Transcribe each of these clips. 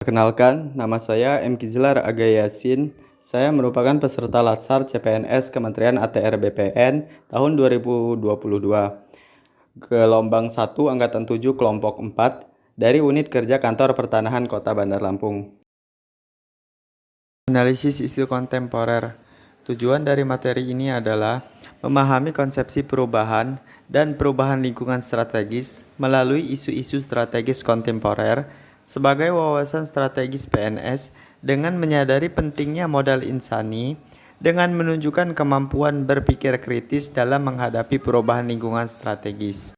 Perkenalkan, nama saya M. Kizlar Aga Yasin. Saya merupakan peserta Latsar CPNS Kementerian ATR BPN tahun 2022. Gelombang 1 Angkatan 7 Kelompok 4 dari Unit Kerja Kantor Pertanahan Kota Bandar Lampung. Analisis isu kontemporer. Tujuan dari materi ini adalah memahami konsepsi perubahan dan perubahan lingkungan strategis melalui isu-isu strategis kontemporer sebagai wawasan strategis PNS dengan menyadari pentingnya modal insani dengan menunjukkan kemampuan berpikir kritis dalam menghadapi perubahan lingkungan strategis.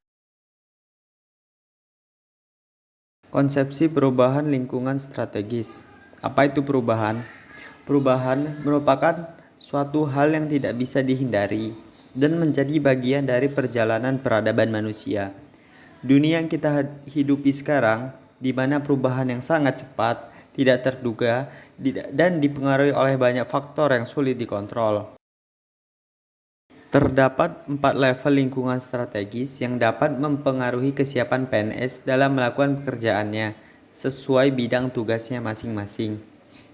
Konsepsi perubahan lingkungan strategis. Apa itu perubahan? Perubahan merupakan suatu hal yang tidak bisa dihindari dan menjadi bagian dari perjalanan peradaban manusia. Dunia yang kita hidupi sekarang, di mana perubahan yang sangat cepat, tidak terduga, dan dipengaruhi oleh banyak faktor yang sulit dikontrol. Terdapat 4 level lingkungan strategis yang dapat mempengaruhi kesiapan PNS dalam melakukan pekerjaannya sesuai bidang tugasnya masing-masing.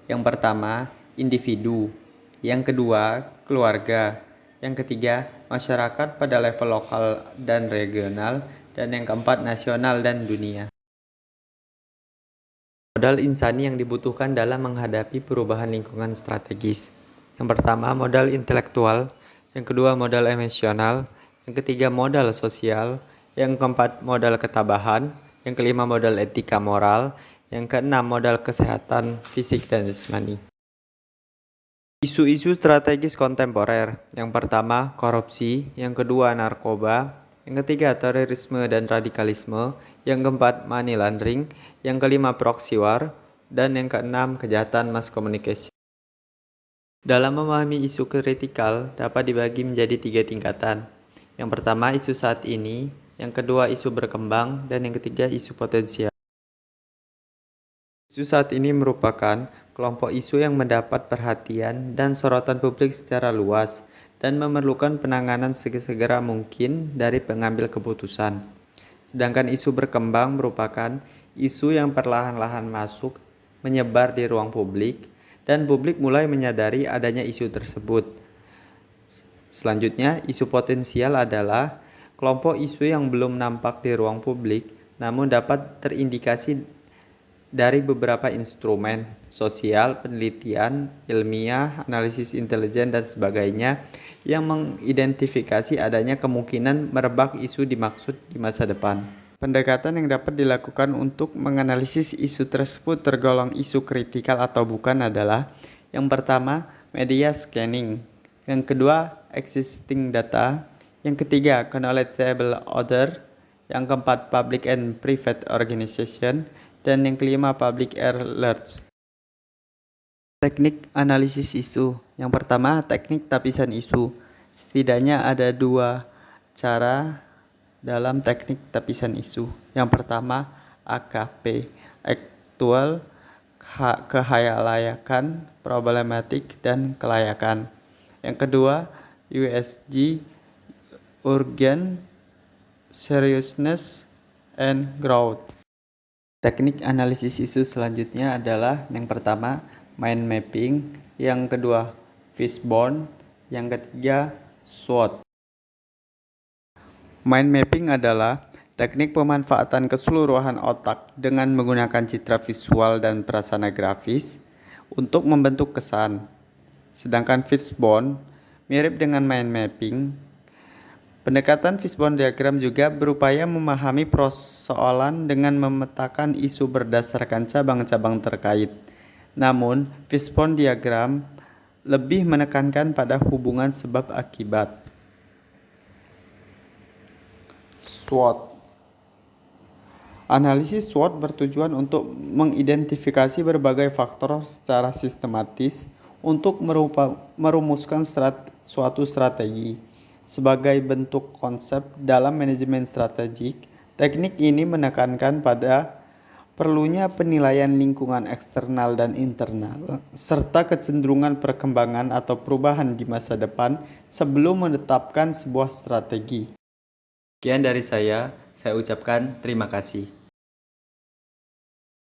Yang pertama, individu. Yang kedua, keluarga. Yang ketiga, masyarakat pada level lokal dan regional. Dan yang keempat, nasional dan dunia. Modal insani yang dibutuhkan dalam menghadapi perubahan lingkungan strategis. Yang pertama, modal intelektual. Yang kedua, modal emosional. Yang ketiga, modal sosial. Yang keempat, modal ketabahan. Yang kelima, modal etika moral. Yang keenam, modal kesehatan fisik dan jasmani. Isu-isu strategis kontemporer. Yang pertama, korupsi. Yang kedua, narkoba. Yang ketiga, terorisme dan radikalisme. Yang keempat, money laundering. Yang kelima, proxy war. Dan yang keenam, kejahatan mass communication. Dalam memahami isu kritikal dapat dibagi menjadi 3 tingkatan. Yang pertama, isu saat ini. Yang kedua, isu berkembang. Dan yang ketiga, isu potensial. Isu saat ini merupakan kelompok isu yang mendapat perhatian dan sorotan publik secara luas dan memerlukan penanganan segera mungkin dari pengambil keputusan. Sedangkan isu berkembang merupakan isu yang perlahan-lahan masuk, menyebar di ruang publik, dan publik mulai menyadari adanya isu tersebut. Selanjutnya, isu potensial adalah kelompok isu yang belum nampak di ruang publik, namun dapat terindikasi dari beberapa instrumen sosial, penelitian, ilmiah, analisis intelijen, dan sebagainya yang mengidentifikasi adanya kemungkinan merebak isu dimaksud di masa depan. Pendekatan yang dapat dilakukan untuk menganalisis isu tersebut tergolong isu kritikal atau bukan adalah: yang pertama, media scanning, yang kedua, existing data, yang ketiga, knowledgeable order, yang keempat, public and private organization, dan yang kelima, public alerts. Teknik analisis isu. Yang pertama, teknik tapisan isu. Setidaknya ada 2 cara dalam teknik tapisan isu. Yang pertama, AKP, aktual, kehalayakan, problematik, dan kelayakan. Yang kedua, USG, urgent, seriousness, and growth. Teknik analisis isu selanjutnya adalah yang pertama, mind mapping, yang kedua, fishbone, yang ketiga, SWOT. Mind mapping adalah teknik pemanfaatan keseluruhan otak dengan menggunakan citra visual dan prasana grafis untuk membentuk kesan. Sedangkan fishbone mirip dengan mind mapping. Pendekatan fishbone diagram juga berupaya memahami persoalan dengan memetakan isu berdasarkan cabang-cabang terkait. Namun, fishbone diagram lebih menekankan pada hubungan sebab akibat. SWOT. Analisis SWOT bertujuan untuk mengidentifikasi berbagai faktor secara sistematis untuk merumuskan suatu strategi. Sebagai bentuk konsep dalam manajemen strategik, teknik ini menekankan pada perlunya penilaian lingkungan eksternal dan internal, serta kecenderungan perkembangan atau perubahan di masa depan sebelum menetapkan sebuah strategi. Sekian dari saya ucapkan terima kasih.